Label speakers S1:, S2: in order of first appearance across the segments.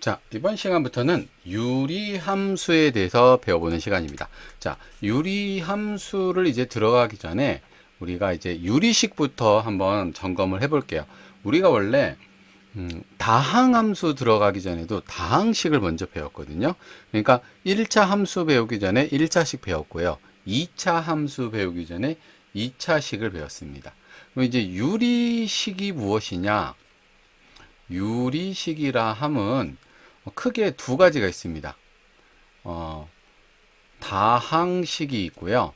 S1: 자, 이번 시간부터는 유리함수에 대해서 배워보는 시간입니다. 자, 유리함수를 이제 들어가기 전에 우리가 이제 유리식부터 한번 점검을 해볼게요. 우리가 원래 다항함수 들어가기 전에도 다항식을 먼저 배웠거든요. 그러니까 1차 함수 배우기 전에 1차식 배웠고요. 2차 함수 배우기 전에 2차식을 배웠습니다. 그럼 이제 유리식이 무엇이냐? 유리식이라 함은 크게 두 가지가 있습니다. 어, 다항식이 있고요.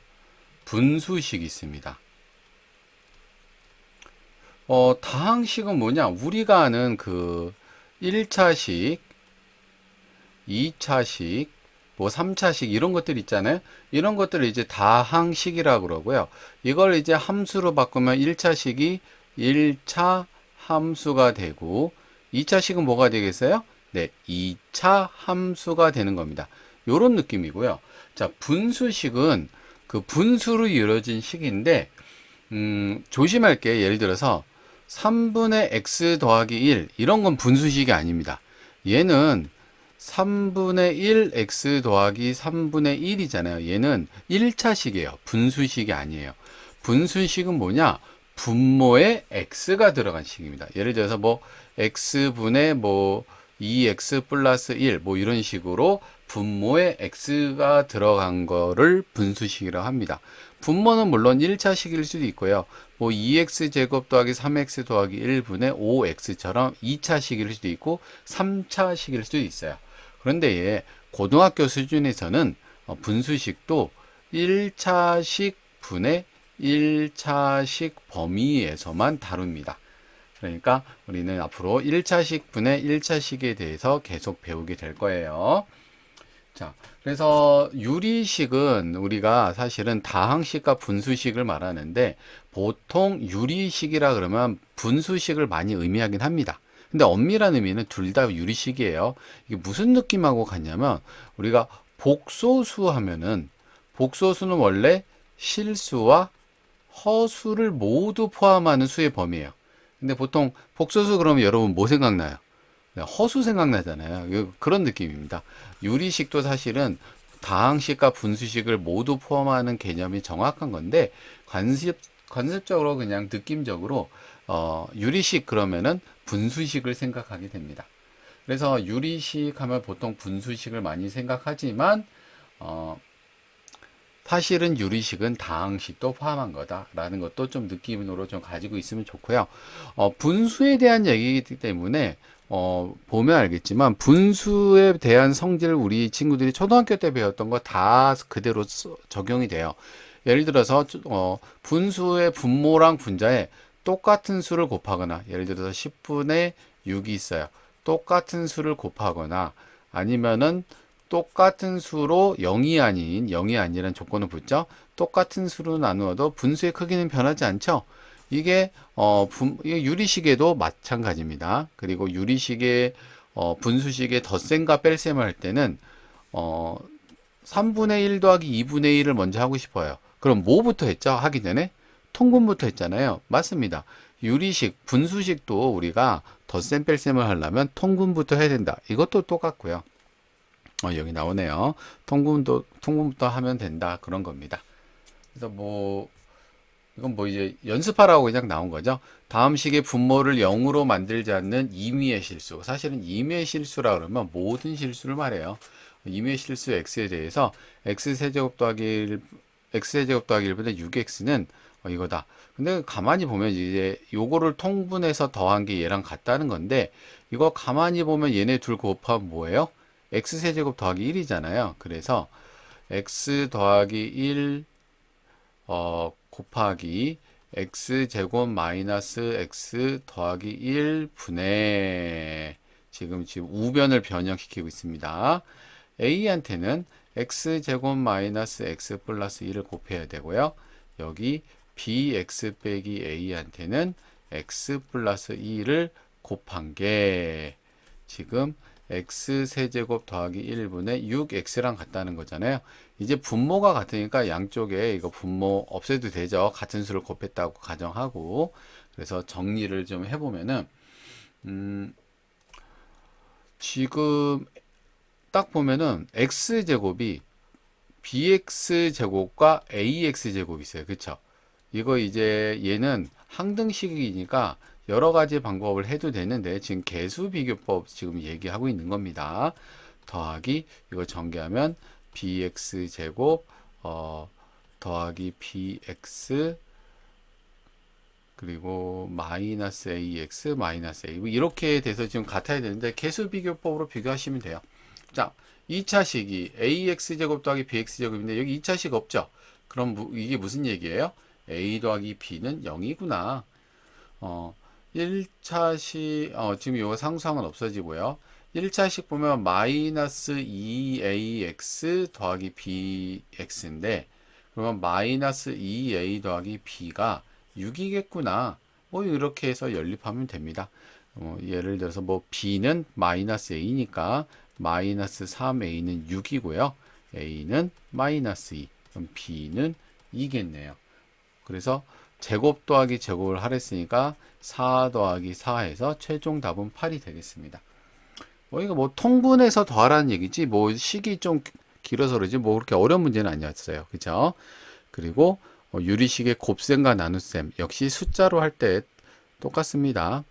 S1: 분수식이 있습니다. 다항식은 뭐냐? 우리가 아는 그 1차식, 2차식, 뭐 3차식 이런 것들 있잖아요. 이런 것들을 이제 다항식이라고 그러고요. 이걸 이제 함수로 바꾸면 1차식이 1차 함수가 되고 2차식은 뭐가 되겠어요? 네, 2차 함수가 되는 겁니다. 요런 느낌이고요. 자, 분수식은 그 분수로 이루어진 식인데 조심할 게 예를 들어서 3분의 x 더하기 1 이런 건 분수식이 아닙니다. 얘는 3분의 1 x 더하기 3분의 1이잖아요. 얘는 1차식이에요. 분수식이 아니에요. 분수식은 뭐냐? 분모에 x가 들어간 식입니다. 예를 들어서 뭐 x분의 뭐 2x 플러스 1 뭐 이런 식으로 분모에 x가 들어간 거를 분수식이라고 합니다. 분모는 물론 1차식일 수도 있고요. 뭐 2x 제곱 더하기 3x 더하기 1분의 5x처럼 2차식일 수도 있고 3차식일 수도 있어요. 그런데 얘 고등학교 수준에서는 분수식도 1차식 분의 1차식 범위에서만 다룹니다. 그러니까 우리는 앞으로 1차식 분의 1차식에 대해서 계속 배우게 될 거예요. 자, 그래서 유리식은 우리가 사실은 다항식과 분수식을 말하는데 보통 유리식이라 그러면 분수식을 많이 의미하긴 합니다. 근데 엄밀한 의미는 둘 다 유리식이에요. 이게 무슨 느낌하고 같냐면 우리가 복소수 하면은 복소수는 원래 실수와 허수를 모두 포함하는 수의 범위예요. 근데 보통 복소수 그러면 여러분 뭐 생각나요? 허수 생각나잖아요. 그런 느낌입니다. 유리식도 사실은 다항식과 분수식을 모두 포함하는 개념이 정확한 건데 관습적으로 그냥 느낌적으로 유리식 그러면은 분수식을 생각하게 됩니다. 그래서 유리식 하면 보통 분수식을 많이 생각하지만 어, 사실은 유리식은 다항식도 포함한 거다라는 것도 좀 느낌으로 좀 가지고 있으면 좋고요. 분수에 대한 얘기이기 때문에 보면 알겠지만 분수에 대한 성질 우리 친구들이 초등학교 때 배웠던 거 다 그대로 적용이 돼요. 예를 들어서 분수의 분모랑 분자에 똑같은 수를 곱하거나 예를 들어서 10분의 6이 있어요. 똑같은 수를 곱하거나 아니면은 똑같은 수로 0이 아니라는 조건을 붙죠. 똑같은 수로 나누어도 분수의 크기는 변하지 않죠. 이게 유리식에도 마찬가지입니다. 그리고 유리식의 분수식의 덧셈과 뺄셈을 할 때는 어, 3분의 1 더하기 2분의 1을 먼저 하고 싶어요. 그럼 뭐부터 했죠? 하기 전에 통분부터 했잖아요. 맞습니다. 유리식, 분수식도 우리가 덧셈 뺄셈을 하려면 통분부터 해야 된다. 이것도 똑같고요. 여기 나오네요. 통분부터 하면 된다. 그런 겁니다. 그래서 뭐, 이건 뭐 이제 연습하라고 그냥 나온 거죠. 다음 식의 분모를 0으로 만들지 않는 임의의 실수. 사실은 임의의 실수라 그러면 모든 실수를 말해요. 임의의 실수 x에 대해서 x세제곱 더하기 1, x세제곱 더하기 1분의 6x는 이거다. 근데 가만히 보면 이제 요거를 통분해서 더한 게 얘랑 같다는 건데 이거 가만히 보면 얘네 둘 곱하면 뭐예요? x세제곱 더하기 1이잖아요. 그래서 x 더하기 1 곱하기 x제곱 마이너스 x 더하기 1 분의 지금 우변을 변형시키고 있습니다. a한테는 x제곱 마이너스 x 플러스 1을 곱해야 되고요. 여기 bx 빼기 a한테는 x 플러스 2를 곱한 게 지금 x세제곱 더하기 1분의 6x랑 같다는 거잖아요. 이제 분모가 같으니까 양쪽에 이거 분모 없애도 되죠. 같은 수를 곱했다고 가정하고 그래서 정리를 좀 해보면은 지금 딱 보면은 x제곱이 bx제곱과 ax제곱이 있어요. 그쵸? 이거 이제 얘는 항등식이니까 여러 가지 방법을 해도 되는데 지금 개수 비교법 지금 얘기하고 있는 겁니다. 더하기 이거 전개하면 bx제곱 더하기 bx 그리고 마이너스 ax 마이너스 a 이렇게 돼서 지금 같아야 되는데 개수 비교법으로 비교하시면 돼요. 자, 2차식이 ax제곱 더하기 bx제곱인데 여기 2차식 없죠? 그럼 이게 무슨 얘기예요? a 더하기 b는 0이구나. 1차식 지금 이거 상수항은 없어지고요. 1차식 보면 마이너스 2ax 더하기 bx인데 그러면 마이너스 2a 더하기 b가 6이겠구나. 뭐 이렇게 해서 연립하면 됩니다. 예를 들어서 뭐 b는 마이너스 a니까 마이너스 3a는 6이고요. a는 마이너스 2. 그럼 b는 2겠네요. 그래서 제곱 더하기 제곱을 하랬으니까 4 더하기 4해서 최종 답은 8이 되겠습니다. 이거 뭐 통분해서 더하라는 얘기지 뭐 식이 좀 길어서 그러지 뭐 그렇게 어려운 문제는 아니었어요. 그죠? 그리고 유리식의 곱셈과 나눗셈 역시 숫자로 할 때 똑같습니다.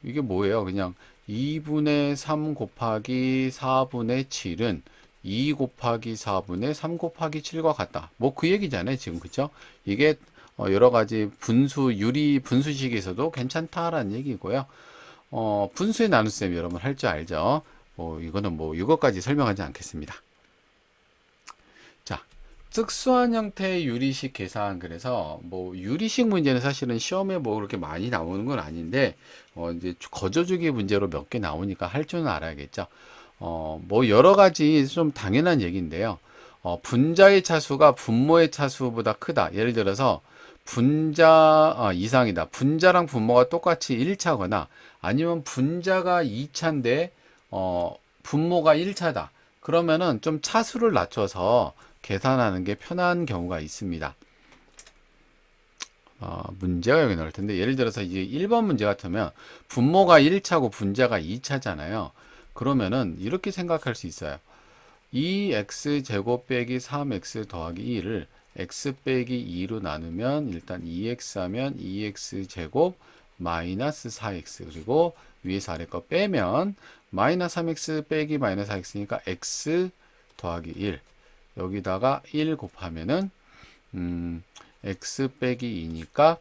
S1: 이게 뭐예요? 그냥 2분의 3 곱하기 4분의 7은 2 곱하기 4분의 3 곱하기 7과 같다. 뭐 그 얘기잖아요, 지금. 그쵸? 이게 여러 가지 유리 분수식에서도 괜찮다라는 얘기고요. 분수의 나눗셈 여러분 할 줄 알죠? 이거는 뭐 이것까지 설명하지 않겠습니다. 자, 특수한 형태의 유리식 계산. 그래서 뭐 유리식 문제는 사실은 시험에 뭐 그렇게 많이 나오는 건 아닌데 이제 거저주기 문제로 몇 개 나오니까 할 줄은 알아야겠죠. 뭐 여러 가지 좀 당연한 얘기인데요. 분자의 차수가 분모의 차수보다 크다. 예를 들어서 분자 이상이다. 분자랑 분모가 똑같이 1차거나 아니면 분자가 2차인데 분모가 1차다. 그러면은 좀 차수를 낮춰서 계산하는 게 편한 경우가 있습니다. 문제가 여기 나올 텐데 예를 들어서 이제 1번 문제 같으면 분모가 1차고 분자가 2차잖아요. 그러면은 이렇게 생각할 수 있어요. 2x 제곱 빼기 3x 더하기 2를 x 빼기 2로 나누면 일단 2x 하면 2x 제곱 마이너스 4x 그리고 위에서 아래 거 빼면 마이너스 3x 빼기 마이너스 4x니까 x 더하기 1 여기다가 1 곱하면은 x 빼기 2니까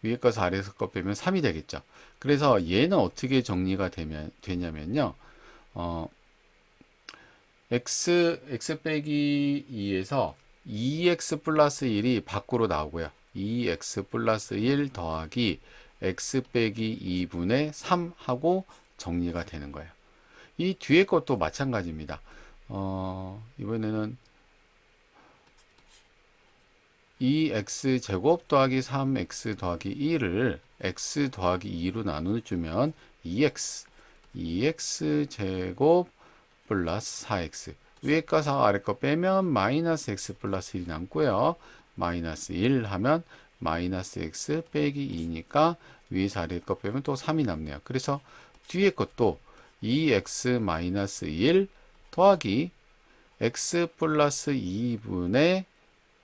S1: 위에 거서 아래에서 거 빼면 3이 되겠죠. 그래서 얘는 어떻게 정리가 되냐면요. x 빼기 2에서 2x 플러스 1이 밖으로 나오고요. 2x 플러스 1 더하기 x 빼기 2분의 3 하고 정리가 되는 거예요. 이 뒤에 것도 마찬가지입니다. 이번에는 2x 제곱 더하기 3x 더하기 1을 x 더하기 2로 나눠주면 2x 제곱 플러스 4x 위에 거 4 아래 거 빼면 마이너스 x 플러스 1이 남고요. 마이너스 1 하면 마이너스 x 빼기 2니까 위에서 아래 거 빼면 또 3이 남네요. 그래서 뒤에 것도 2x 마이너스 1 더하기 x 플러스 2분의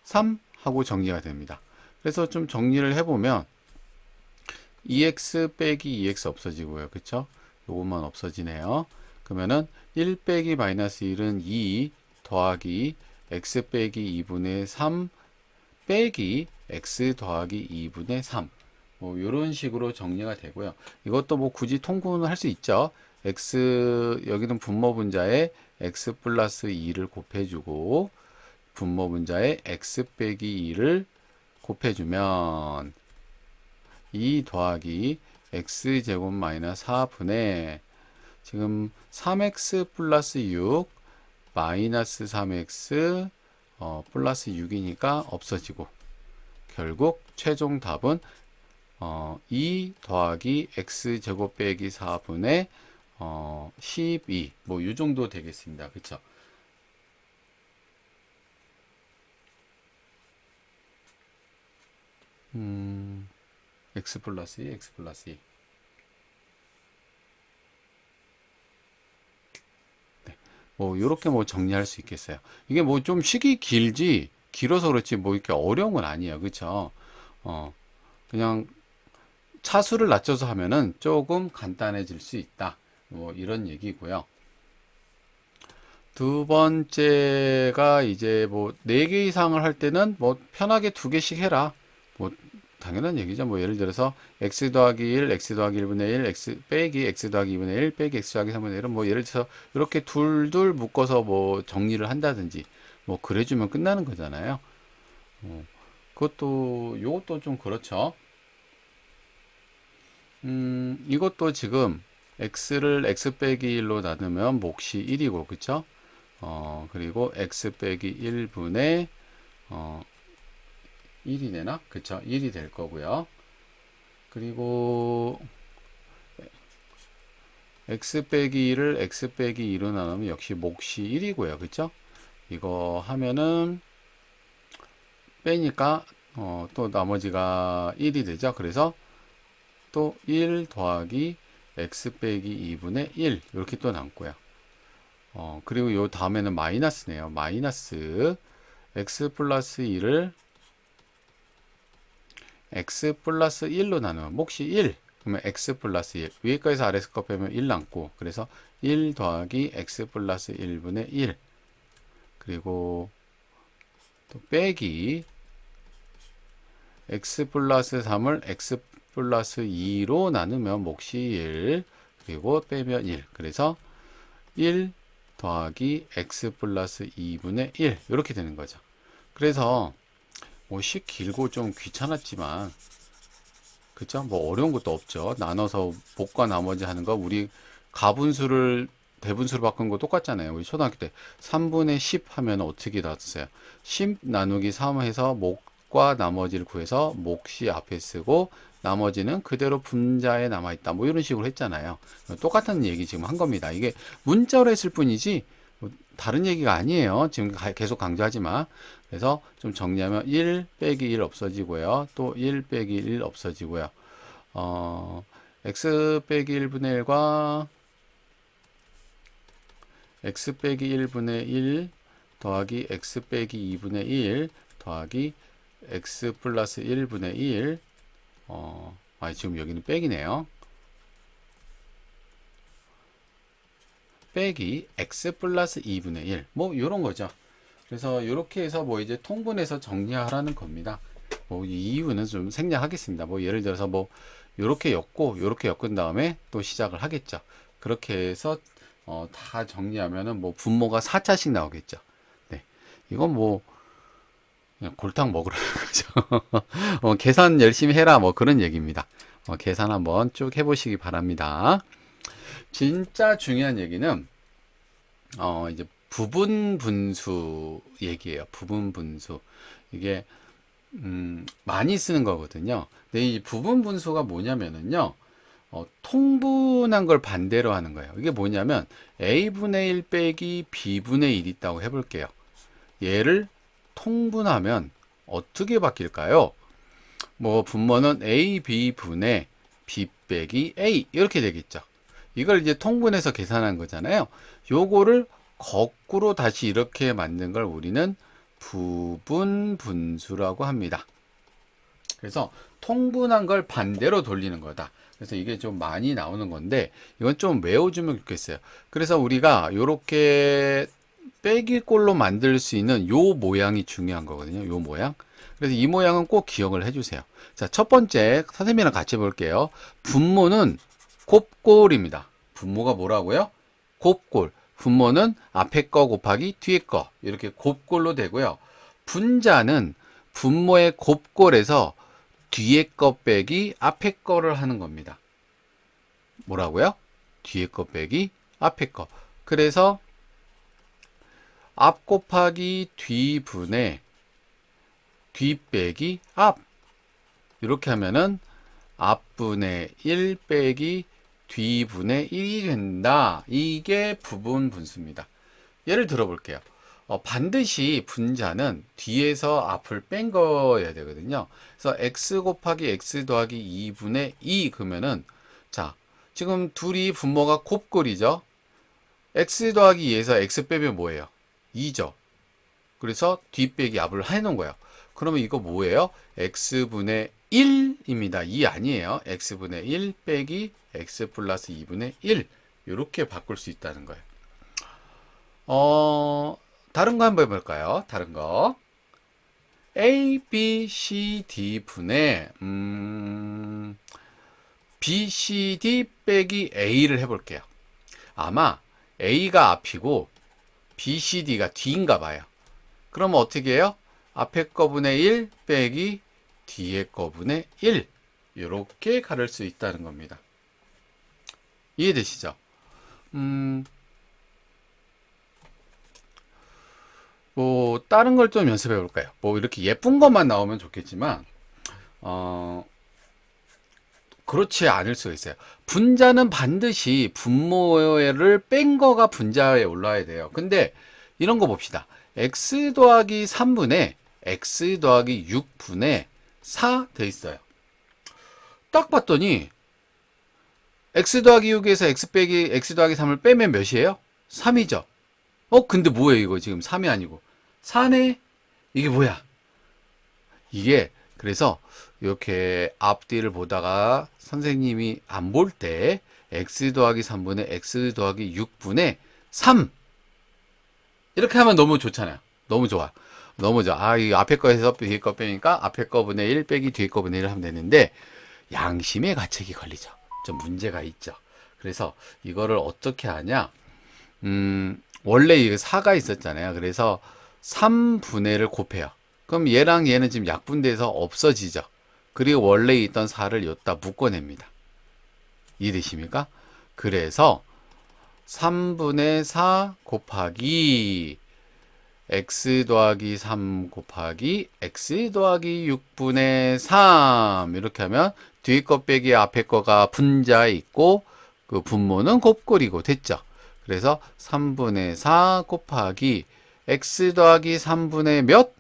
S1: 3 하고 정리가 됩니다. 그래서 좀 정리를 해보면 2x 빼기 2x 없어지고요. 그쵸? 요것만 없어지네요. 그러면은 1 빼기 마이너스 1은 2 더하기 x 빼기 2분의 3 빼기 x 더하기 2분의 3 뭐 이런 식으로 정리가 되고요. 이것도 뭐 굳이 통분을 할 수 있죠. x 여기는 분모 분자에 x 플러스 2를 곱해주고 분모 분자에 x 빼기 2를 곱해주면 2 더하기 x제곱 마이너스 4분의 지금 3x 플러스 6 마이너스 3x 플러스 6이니까 없어지고 결국 최종 답은 2 더하기 x제곱 빼기 4분의 12 뭐 이 정도 되겠습니다. 그쵸? x 플러스 2 x 플러스 2 뭐 요렇게 뭐 정리할 수 있겠어요. 이게 뭐 좀 식이 길어서 그렇지 뭐 이렇게 어려운 건 아니에요. 그쵸? 그냥 차수를 낮춰서 하면은 조금 간단해질 수 있다. 뭐 이런 얘기고요. 두 번째가 이제 뭐 4개 이상을 할 때는 뭐 편하게 2개씩 해라. 뭐 당연한 얘기죠. 뭐 예를 들어서 x 더하기 1, x 더하기 1분의 1, x 빼기 x 더하기 2분의 1, 빼기 x 더하기 3분의 1은 뭐 예를 들어서 이렇게 둘둘 묶어서 뭐 정리를 한다든지 뭐 그래주면 끝나는 거잖아요. 요것도 좀 그렇죠. 이것도 지금 x를 x 빼기 1로 나누면 몫이 1이고, 그쵸? 그리고 x 빼기 1분의 1이 되나? 그쵸? 1이 될 거고요. 그리고 x 빼기 1을 x 빼기 2로 나누면 역시 몫이 1이고요. 그쵸? 이거 하면은 빼니까 또 나머지가 1이 되죠. 그래서 또 1 더하기 x 빼기 2분의 1 이렇게 또 남고요. 그리고 요 다음에는 마이너스네요. 마이너스 x 플러스 2를 x 플러스 1로 나누면 몫이 1. 그러면 x 플러스 1. 위에 거에서 아래 거 빼면 1 남고 그래서 1 더하기 x 플러스 1분의 1. 그리고 또 빼기 x 플러스 3을 x 플러스 2로 나누면 몫이 1. 그리고 빼면 1. 그래서 1 더하기 x 플러스 2분의 1 이렇게 되는 거죠. 그래서 뭐 식 길고 좀 귀찮았지만 그쵸? 뭐 어려운 것도 없죠. 나눠서 몫과 나머지 하는 거 우리 가분수를 대분수로 바꾼 거 똑같잖아요. 우리 초등학교 때 3분의 10 하면 어떻게 나왔어요? 10 나누기 3 해서 몫과 나머지를 구해서 몫이 앞에 쓰고 나머지는 그대로 분자에 남아있다. 뭐 이런 식으로 했잖아요. 똑같은 얘기 지금 한 겁니다. 이게 문자로 했을 뿐이지 뭐 다른 얘기가 아니에요. 지금 계속 강조하지만. 그래서 좀 정리하면 1 빼기 1 없어지고요. 또 1 빼기 1 없어지고요. x 빼기 1분의 1과 x 빼기 1분의 1 더하기 x 빼기 2분의 1 더하기 x 플러스 1분의 1 지금 여기는 빼기네요. 빼기 x 플러스 2분의 1 뭐 요런 거죠. 그래서 이렇게 해서 뭐 이제 통분해서 정리하라는 겁니다. 뭐 이 이유는 좀 생략하겠습니다. 뭐 예를 들어서 뭐 요렇게 엮은 다음에 또 시작을 하겠죠. 그렇게 해서 다 정리하면은 뭐 분모가 4차씩 나오겠죠. 네. 이건 뭐 그냥 골탕 먹으라는 거죠. 계산 열심히 해라 뭐 그런 얘기입니다. 계산 한번 쭉 해보시기 바랍니다. 진짜 중요한 얘기는 이제 부분 분수 얘기예요. 부분 분수. 이게 많이 쓰는 거거든요. 근데 이 부분 분수가 뭐냐면은요. 통분한 걸 반대로 하는 거예요. 이게 뭐냐면 a분의 1 빼기 b분의 1 있다고 해볼게요. 얘를 통분하면 어떻게 바뀔까요? 뭐 분모는 a, b분의 b 빼기 a 이렇게 되겠죠. 이걸 이제 통분해서 계산한 거잖아요. 요거를 거꾸로 다시 이렇게 만든 걸 우리는 부분 분수라고 합니다. 그래서 통분한 걸 반대로 돌리는 거다. 그래서 이게 좀 많이 나오는 건데 이건 좀 외워주면 좋겠어요. 그래서 우리가 이렇게 빼기꼴로 만들 수 있는 요 모양이 중요한 거거든요. 요 모양. 그래서 이 모양은 꼭 기억을 해주세요. 자, 첫 번째 선생님이랑 같이 볼게요. 분모는 곱꼴입니다. 분모가 뭐라고요? 곱꼴. 분모는 앞에 거 곱하기 뒤에 거 이렇게 곱꼴로 되고요. 분자는 분모의 곱꼴에서 뒤에 거 빼기 앞에 거를 하는 겁니다. 뭐라고요? 뒤에 거 빼기 앞에 거. 그래서 앞 곱하기 뒤분의 뒤 빼기 앞 이렇게 하면은 앞분의 1 빼기 뒤분의 1이 된다. 이게 부분 분수입니다. 예를 들어 볼게요. 반드시 분자는 뒤에서 앞을 뺀 거여야 되거든요. 그래서 x 곱하기 x 더하기 2분의 2 그러면은 자 지금 둘이 분모가 곱꼴이죠. x 더하기 2에서 x 빼면 뭐예요? 2죠. 그래서 뒤 빼기 압을 해놓은 거예요. 그러면 이거 뭐예요? x분의 1입니다. 2 아니에요. x분의 1 빼기 x 플러스 2분의 1 이렇게 바꿀 수 있다는 거예요. 다른 거 한번 해볼까요? 다른 거. A, B, C, D 분의 B, C, D 빼기 A를 해볼게요. 아마 A가 앞이고 B, C, D가 뒤인가 봐요. 그러면 어떻게 해요? 앞에 거분의 1 빼기 뒤에 거분의 1 이렇게 가를 수 있다는 겁니다. 이해되시죠? 뭐 다른 걸 좀 연습해 볼까요? 뭐 이렇게 예쁜 것만 나오면 좋겠지만 그렇지 않을 수가 있어요. 분자는 반드시 분모를 뺀 거가 분자에 올라와야 돼요. 근데 이런 거 봅시다. x 더하기 3분의 x 더하기 6분의 4 돼 있어요. 딱 봤더니 x 더하기 6에서 x 빼기 x 더하기 3을 빼면 몇이에요? 3이죠. 근데 뭐예요 이거 지금 3이 아니고 4네? 이게 뭐야? 이게 그래서 이렇게 앞뒤를 보다가 선생님이 안 볼 때 x 더하기 3분의 x 더하기 6분의 3 이렇게 하면 너무 좋잖아요. 너무 좋아. 너무 좋아. 이 앞에 거에서 뒤에 거 빼니까 앞에 거분의 1 빼기 뒤에 거분의 1을 하면 되는데 양심의 가책이 걸리죠. 좀 문제가 있죠. 그래서 이거를 어떻게 하냐? 원래 이 4가 있었잖아요. 그래서 3분의를 곱해요. 그럼 얘랑 얘는 지금 약분돼서 없어지죠. 그리고 원래 있던 4를 여기다 묶어냅니다. 이해되십니까? 그래서 3분의 4 곱하기 x 더하기 3 곱하기 x 더하기 6분의 3 이렇게 하면 뒤에 거 빼기 앞에 거가 분자에 있고 그 분모는 곱꼴이고 됐죠. 그래서 3분의 4 곱하기 x 더하기 3분의 몇?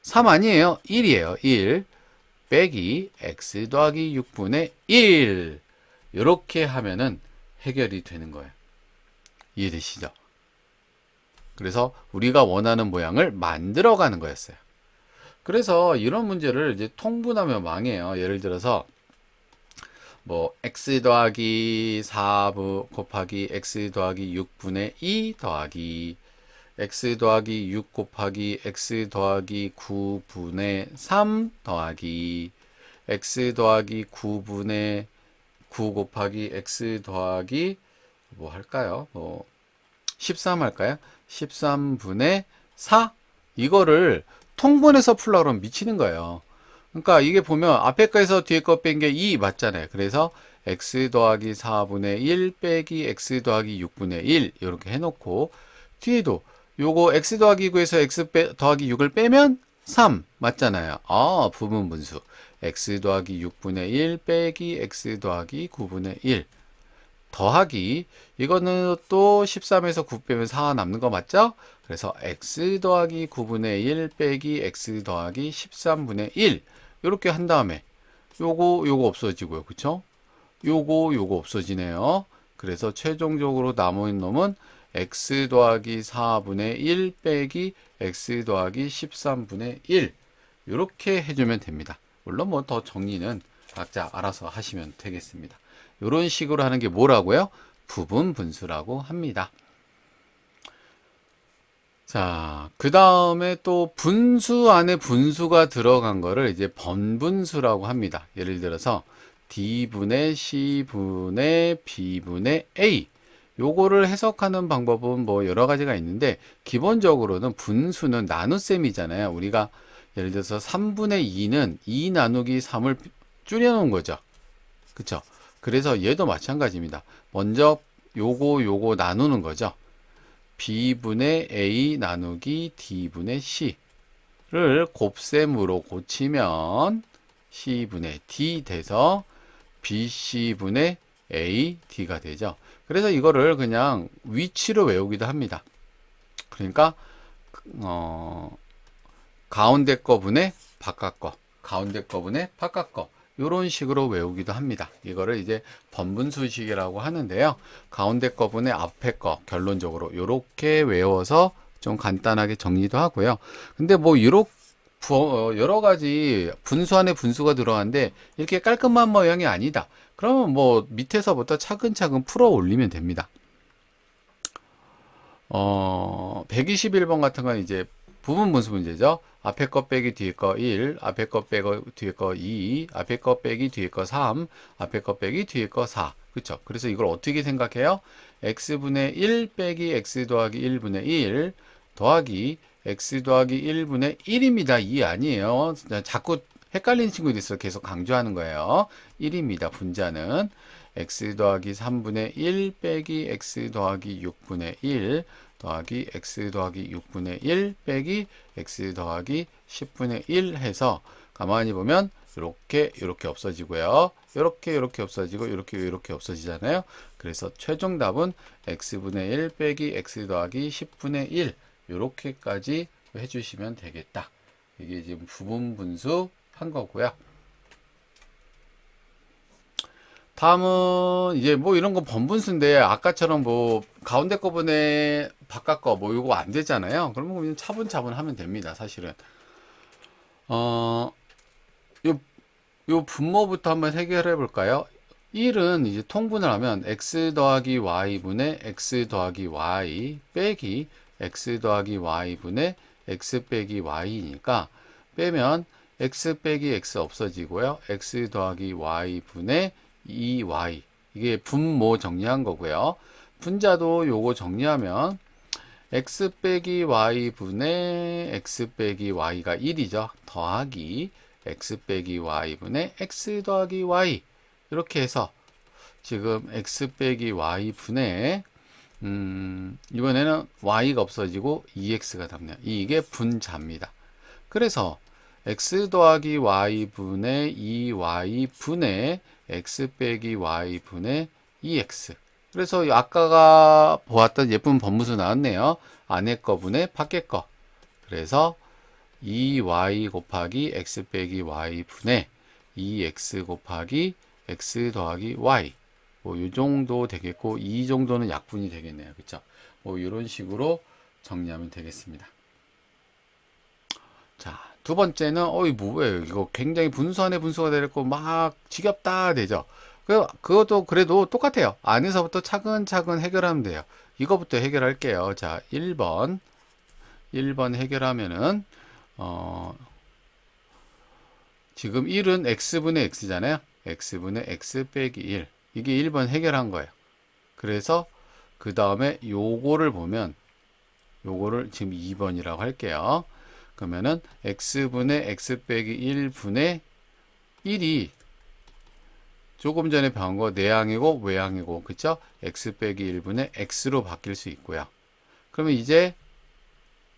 S1: 3 아니에요. 1이에요. 1 빼기 x 더하기 6분의 1 이렇게 하면은 해결이 되는 거예요. 이해되시죠? 그래서 우리가 원하는 모양을 만들어 가는 거였어요. 그래서 이런 문제를 이제 통분하면 망해요. 예를 들어서 뭐 x 더하기 4 곱하기 x 더하기 6분의 2 더하기 x 더하기 6 곱하기 x 더하기 9분의 3 더하기 x 더하기 9분의 9 곱하기 x 더하기 뭐 할까요? 13 할까요? 13분의 4 이거를 통분해서 풀려고 그러면 미치는 거예요. 그러니까 이게 보면 앞에 거에서 뒤에 거 뺀 게 2 맞잖아요. 그래서 x 더하기 4분의 1 빼기 x 더하기 6분의 1 이렇게 해놓고 뒤에도 요거 x 더하기 9에서 x 더하기 6을 빼면 3 맞잖아요. 부분 분수 x 더하기 6분의 1 빼기 x 더하기 9분의 1 더하기 이거는 또 13에서 9 빼면 4 남는 거 맞죠? 그래서 x 더하기 9분의 1 빼기 x 더하기 13분의 1 이렇게 한 다음에 요거 없어지고요. 그쵸? 요거 없어지네요. 그래서 최종적으로 남은 놈은 x 더하기 4분의 1 빼기 x 더하기 13분의 1 이렇게 해주면 됩니다. 물론 뭐 더 정리는 각자 알아서 하시면 되겠습니다. 이런 식으로 하는 게 뭐라고요? 부분 분수라고 합니다. 자, 그 다음에 또 분수 안에 분수가 들어간 거를 이제 번분수라고 합니다. 예를 들어서 D분의 C분의 B분의 A 요거를 해석하는 방법은 뭐 여러 가지가 있는데 기본적으로는 분수는 나눗셈이잖아요. 우리가 예를 들어서 3분의 2는 2 나누기 3을 줄여놓은 거죠. 그쵸? 그래서 얘도 마찬가지입니다. 먼저 요거 나누는 거죠. B분의 A 나누기 D분의 C를 곱셈으로 고치면 C분의 D 돼서 BC분의 A, D가 되죠. 그래서 이거를 그냥 위치로 외우기도 합니다. 그러니까 가운데 거 분의 바깥 거, 가운데 거 분의 바깥 거 이런 식으로 외우기도 합니다. 이거를 이제 번분수식이라고 하는데요. 가운데 거분의 앞에 거 결론적으로 이렇게 외워서 좀 간단하게 정리도 하고요. 근데 뭐 이렇게 여러 가지 분수 안에 분수가 들어가는데 이렇게 깔끔한 모양이 아니다. 그러면 뭐 밑에서부터 차근차근 풀어 올리면 됩니다. 121번 같은 건 이제 부분 분수 문제죠. 앞에 거 빼기 뒤에 거 1, 앞에 거 빼고 뒤에 거 2, 앞에 거 빼기 뒤에 거 3, 앞에 거 빼기 뒤에 거 4. 그쵸? 그래서 이걸 어떻게 생각해요? x분의 1 빼기 x 더하기 1분의 1 더하기 x 더하기 1분의 1입니다. 2 아니에요. 자꾸 헷갈리는 친구들이 있어서 계속 강조하는 거예요. 1입니다. 분자는 x 더하기 3분의 1 빼기 x 더하기 6분의 1 더하기 x 더하기 6분의 1 빼기 x 더하기 10분의 1 해서 가만히 보면 이렇게 없어지고요. 이렇게 없어지고 이렇게 없어지잖아요. 그래서 최종 답은 x분의 1 빼기 x 더하기 10분의 1 이렇게까지 해주시면 되겠다. 이게 지금 부분 분수 한 거고요. 다음은 이제 뭐 이런 거 번분수인데 아까처럼 뭐 가운데 거분에 바깥 거 뭐 이거 안 되잖아요. 그러면 그냥 차분차분 하면 됩니다. 사실은 요, 요 분모부터 한번 해결해 볼까요? 1은 이제 통분을 하면 x 더하기 y분의 x 더하기 y 빼기 x 더하기 y분의 x 빼기 y니까 빼면 x 빼기 x 없어지고요. x 더하기 y분의 2y 이게 분모 정리한 거고요. 분자도 요거 정리하면 x 빼기 y분의 x 빼기 y가 1이죠. 더하기 x 빼기 y분의 x 더하기 y 이렇게 해서 지금 x 빼기 y분의 이번에는 y가 없어지고 2x가 남네요. 이게 분자입니다. 그래서 x 더하기 y분의 2y분의 x 빼기 y분의 2x 그래서 아까가 보았던 예쁜 번분수 나왔네요. 안에 거분의 밖에 거 그래서 2y 곱하기 x 빼기 y분의 2x 곱하기 x 더하기 y 뭐 이 정도 되겠고 이 정도는 약분이 되겠네요. 그쵸? 뭐 이런 식으로 정리하면 되겠습니다. 자, 두 번째는 어이 뭐예요? 이거 굉장히 분수 안에 분수가 되고 막 지겹다 되죠. 그것도 그래도 똑같아요. 안에서부터 차근차근 해결하면 돼요. 이거부터 해결할게요. 자, 1번 해결하면은 지금 1은 x분의 x잖아요. x분의 x 빼기 1 이게 1번 해결한 거예요. 그래서 그 다음에 요거를 보면 요거를 지금 2번이라고 할게요. 그러면은 x분의 x 빼기 1분의 1이 조금 전에 배운 거 내항이고 외항이고 그쵸? x 빼기 1분의 x로 바뀔 수 있고요. 그러면 이제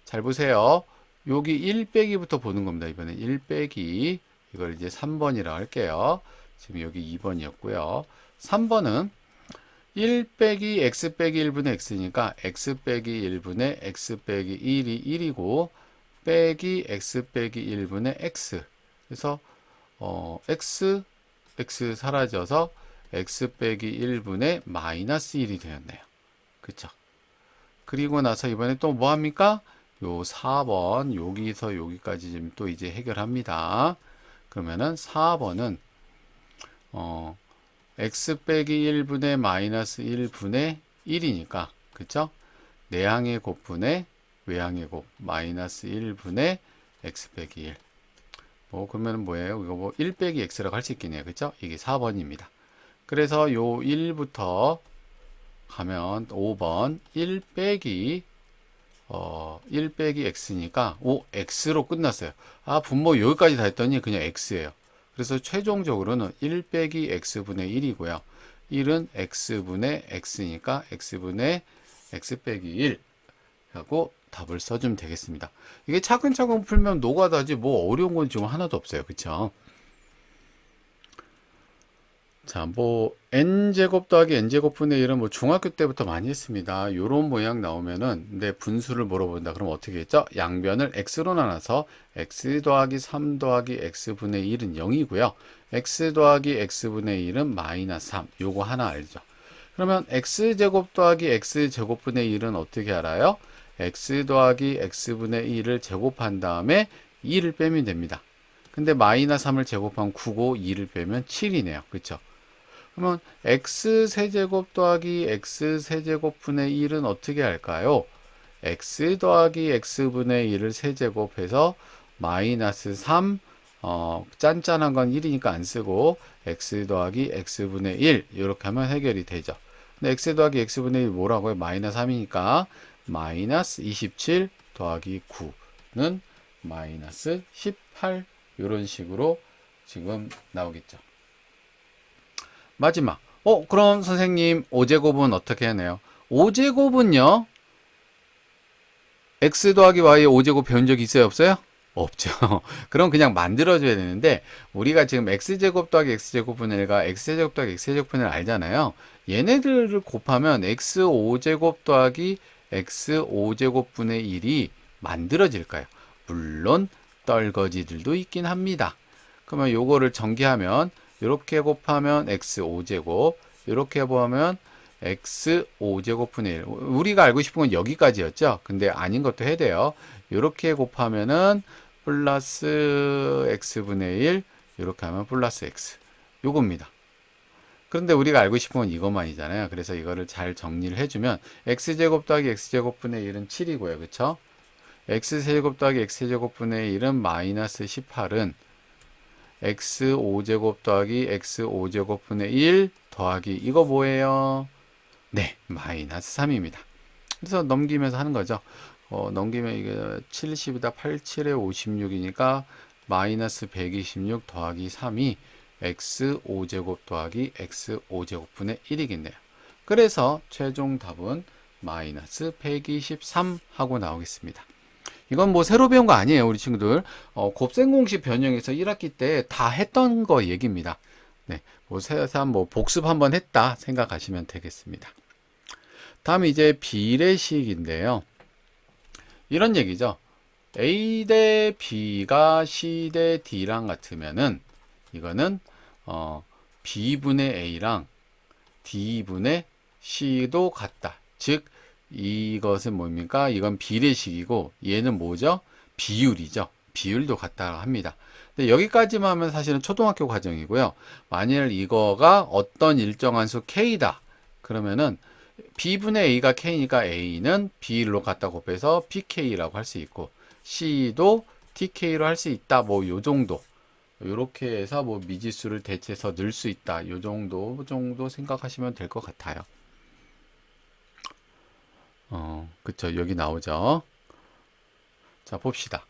S1: 잘 보세요. 여기 1 빼기부터 보는 겁니다. 이번엔 1 빼기 이걸 이제 3번이라고 할게요. 지금 여기 2번이었고요. 3번은 1 빼기 x 빼기 1분의 x니까 x 빼기 1분의 x 빼기 1이 1이고 빼기 x 빼기 1분의 x 그래서 x 사라져서 x 빼기 1분의 마이너스 1이 되었네요. 그쵸? 그리고 나서 이번에 또 뭐 합니까? 요 4번 여기서 여기까지 지금 또 이제 해결합니다. 그러면은 4번은 x 빼기 1분의 마이너스 1분의 1이니까 그쵸? 내항의 곱분의 외항의 곱 마이너스 1분의 x 빼기 1 뭐 그러면 뭐예요? 이거 뭐 1 빼기 x라고 할 수 있겠네요. 그쵸? 이게 4번입니다. 그래서 요 1부터 가면 5번 1 빼기 1 빼기 x니까 x로 끝났어요. 아 분모 여기까지 다 했더니 그냥 x예요. 그래서 최종적으로는 1 빼기 x분의 1이고요. 1은 x분의 x니까 x분의 x 빼기 1 하고 답을 써주면 되겠습니다. 이게 차근차근 풀면 노가다지 뭐 어려운 건 지금 하나도 없어요. 그쵸? 자, 뭐 n제곱 더하기 n제곱 분의 1은 뭐 중학교 때부터 많이 했습니다. 요런 모양 나오면은 내 분수를 물어본다. 그럼 어떻게 했죠? 양변을 x로 나눠서 x 더하기 3 더하기 x분의 1은 0이고요. x 더하기 x분의 1은 마이너스 3. 요거 하나 알죠? 그러면 x제곱 더하기 x제곱분의 1은 어떻게 알아요? x 더하기 x분의 1을 제곱한 다음에 2를 빼면 됩니다. 근데 마이너스 3을 제곱하면 9고 2를 빼면 7이네요. 그쵸? 그러면 x세제곱 더하기 x세제곱분의 1은 어떻게 할까요? x 더하기 x분의 1을 세제곱해서 마이너스 3, 짠짠한 건 1이니까 안 쓰고 x 더하기 x분의 1 이렇게 하면 해결이 되죠. 근데 x 더하기 x분의 1 뭐라고요? 마이너스 3이니까 마이너스 27 더하기 9는 마이너스 18 이런 식으로 지금 나오겠죠. 마지막. 그럼 선생님 5제곱은 어떻게 하나요? 5제곱은요. x 더하기 y의 5제곱 배운 적 있어요? 없어요? 없죠. 그럼 그냥 만들어줘야 되는데 우리가 지금 x제곱 더하기 x제곱분의 1과 x제곱 더하기 x제곱분의 1 알잖아요. 얘네들을 곱하면 x5제곱 더하기 x5제곱분의 1이 만들어질까요? 물론 떨거지들도 있긴 합니다. 그러면 요거를 전개하면 이렇게 곱하면 x5제곱 이렇게 보면 x5제곱분의 1 우리가 알고 싶은 건 여기까지였죠. 근데 아닌 것도 해야 돼요. 이렇게 곱하면은 플러스 x분의 1 이렇게 하면 플러스 x 요겁니다. 그런데 우리가 알고 싶은 건 이것만이잖아요. 그래서 이거를 잘 정리를 해주면 x제곱 더하기 x제곱분의 1은 7이고요. 그쵸? x세제곱 더하기 x세제곱분의 1은 마이너스 18은 x5제곱 더하기 x5제곱분의 1 더하기 이거 뭐예요? 네, 마이너스 3입니다. 그래서 넘기면서 하는 거죠. 넘기면 이게 70이다 87에 56이니까 마이너스 126 더하기 3이 x5제곱 더하기 x5제곱분의 1이겠네요. 그래서 최종 답은 마이너스 123 하고 나오겠습니다. 이건 뭐 새로 배운 거 아니에요, 우리 친구들. 곱셈 공식 변형에서 1학기 때 다 했던 거 얘기입니다. 네, 뭐 새삼 뭐 복습 한번 했다 생각하시면 되겠습니다. 다음 이제 비례식인데요. 이런 얘기죠. A 대 B가 C 대 D랑 같으면은 이거는 B분의 A랑 D분의 C도 같다. 즉 이것은 뭡니까? 이건 비례식이고 얘는 뭐죠? 비율이죠. 비율도 같다 합니다. 근데 여기까지만 하면 사실은 초등학교 과정이고요. 만일 이거가 어떤 일정한 수 K다. 그러면은 B분의 A가 K니까 A는 B로 갖다 곱해서 PK라고 할 수 있고 C도 TK로 할 수 있다. 뭐 요 정도. 요렇게 해서 뭐 미지수를 대체해서 넣을 수 있다. 요 정도 생각하시면 될 것 같아요. 그쵸. 여기 나오죠. 자, 봅시다.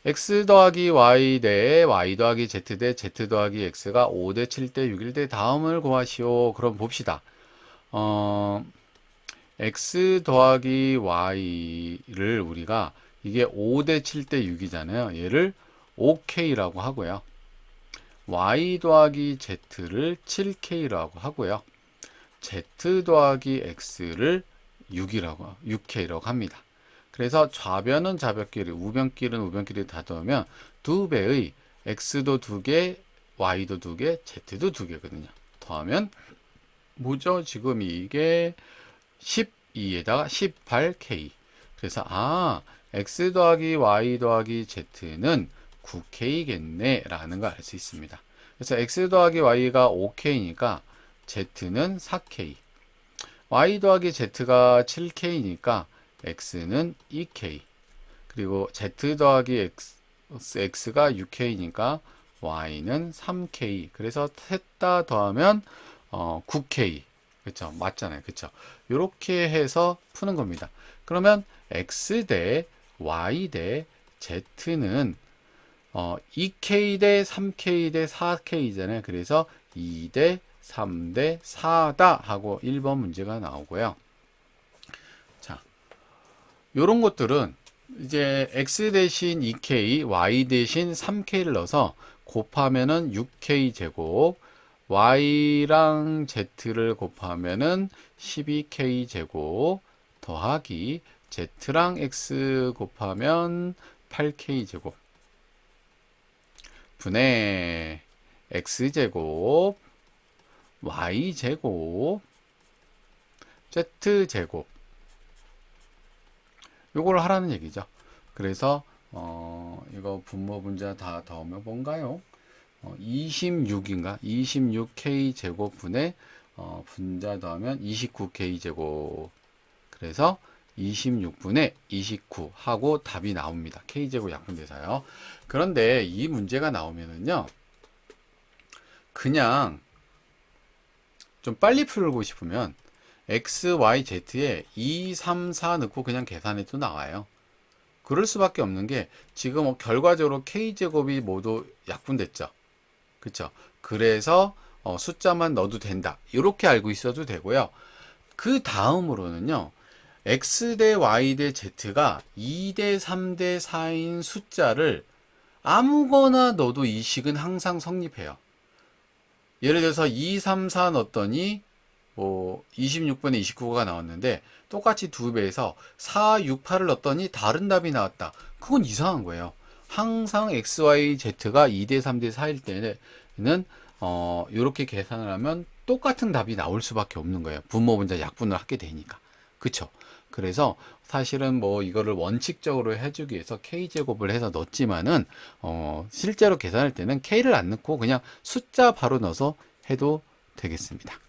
S1: x 더하기 y 대 y 더하기 z 대 z 더하기 x가 5대 7대 6일 대 다음을 구하시오. 그럼 봅시다. x 더하기 y를 우리가 이게 5대 7대 6이잖아요. 얘를 5k라고 하고요. y 더하기 z를 7k라고 하고요. z 더하기 x를 6k라고 합니다. 그래서 좌변은 좌변끼리, 우변끼리는 우변끼리 다 더하면 2배의 x도 2개, y도 2개, z도 2개거든요. 더하면 뭐죠? 지금 이게 12에다가 18k. 그래서 x 더하기 y 더하기 z는 9k겠네 라는 걸 알 수 있습니다. 그래서 x 더하기 y가 5k니까 z는 4k. y 더하기 z가 7k니까 x는 2k. 그리고 z 더하기 x가 6k니까 y는 3k. 그래서 셋 다 더하면 9k. 그쵸? 맞잖아요. 그쵸? 이렇게 해서 푸는 겁니다. 그러면 x 대 y 대 z는 2k 대 3k 대 4k잖아요. 그래서 2 대 3 대 4다 하고 1번 문제가 나오고요. 자, 요런 것들은 이제 x 대신 2k, y 대신 3k를 넣어서 곱하면은 6k 제곱, y랑 z를 곱하면은 12k 제곱 더하기 z랑 x 곱하면 8k 제곱 분의 x 제곱 y 제곱 z 제곱 요걸 하라는 얘기죠. 그래서 이거 분모 분자 다 더하면 뭔가요? 26인가? 26k 제곱분의 분자 더하면 29k 제곱. 그래서 26분의 29 하고 답이 나옵니다. k 제곱 약분돼서요. 그런데 이 문제가 나오면은요, 그냥 좀 빨리 풀고 싶으면 x, y, z에 2, 3, 4 넣고 그냥 계산해도 나와요. 그럴 수밖에 없는 게 지금 결과적으로 k제곱이 모두 약분됐죠. 그쵸? 그래서 숫자만 넣어도 된다. 이렇게 알고 있어도 되고요. 그 다음으로는요. x 대 y 대 z가 2 대 3 대 4인 숫자를 아무거나 넣어도 이 식은 항상 성립해요. 예를 들어서 2, 3, 4 넣었더니 뭐 26분의 29가 나왔는데 똑같이 2배에서 4, 6, 8을 넣었더니 다른 답이 나왔다. 그건 이상한 거예요. 항상 x, y, z가 2대 3 대 4일 때는 이렇게 계산을 하면 똑같은 답이 나올 수밖에 없는 거예요. 분모 분자 약분을 하게 되니까. 그쵸? 그래서 사실은 뭐 이거를 원칙적으로 해주기 위해서 k제곱을 해서 넣었지만은 실제로 계산할 때는 k를 안 넣고 그냥 숫자 바로 넣어서 해도 되겠습니다.